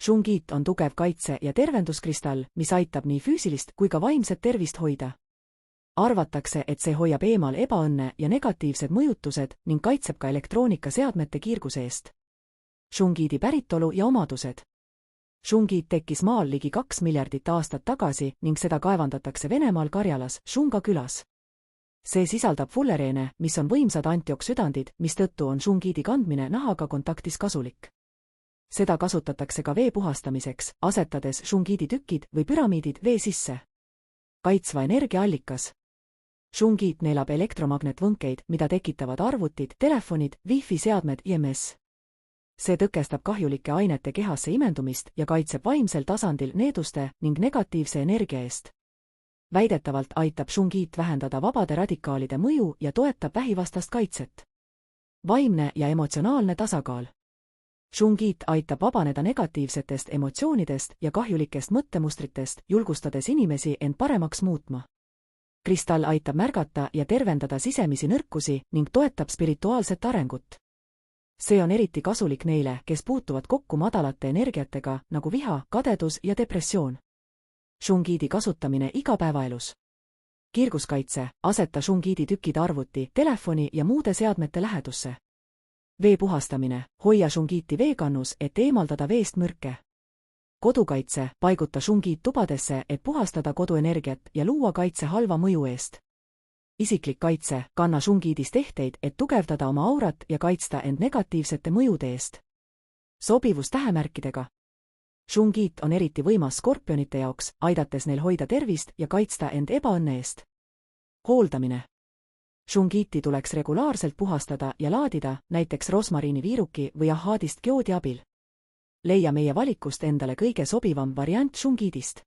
Shungit on tugev kaitse- ja tervenduskristall, mis aitab nii füüsilist kui ka vaimset tervist hoida. Arvatakse, et see hoiab eemal ebaõnne ja negatiivsed mõjutused ning kaitseb ka elektroonikaseadmete kiirguse eest. Shungiti päritolu ja omadused. Shungit tekkis maal ligi 2 miljardit aastat tagasi ning seda kaevandatakse Venemaal Karjalas, Shunga külas. See sisaldab fullereene, mis on võimsad antioksüdandid, mistõttu on shungiti kandmine nahaga kontaktis kasulik. Seda kasutatakse ka vee puhastamiseks, asetades shungiti tükid või püramiidid vee sisse. Kaitsva energiaallikas. Shungit neelab elektromagnetvõnkeid, mida tekitavad arvutid, telefonid, Wi-Fi seadmed IMS. See tõkestab kahjulike ainete kehasse imendumist ja kaitseb vaimsel tasandil needuste ning negatiivse energia eest. Väidetavalt aitab shungit vähendada vabade radikaalide mõju ja toetab vähivastast kaitset. Vaimne ja emotsionaalne tasakaal. Shungit aitab vabaneda negatiivsetest emotsioonidest ja kahjulikest mõttemustritest, julgustades inimesi end paremaks muutma. Kristall aitab märgata ja tervendada sisemisi nõrkusi ning toetab spirituaalset arengut. See on eriti kasulik neile, kes puutuvad kokku madalate energiatega, nagu viha, kadedus ja depressioon. Shungiti kasutamine igapäevaelus. Kiirguskaitse, aseta shungiti tükid arvuti, telefoni ja muude seadmete lähedusse. Vee puhastamine, hoia shungiti veekannus, et eemaldada veest mürke. Kodukaitse, paiguta shungit tubadesse, et puhastada koduenergiat ja luua kaitse halva mõju eest. Isiklik kaitse, kanna shungitis tehteid, et tugevdada oma aurat ja kaitsta end negatiivsete mõjude eest. Sobivus tähemärkidega. Shungit on eriti võimas skorpionite jaoks, aidates neil hoida tervist ja kaitsta end ebaõnne eest. Hooldamine. Shungiti tuleks regulaarselt puhastada ja laadida, näiteks rosmariini viiruki või ahhaadist geoodi abil. Leia meie valikust endale kõige sobivam variant shungitist.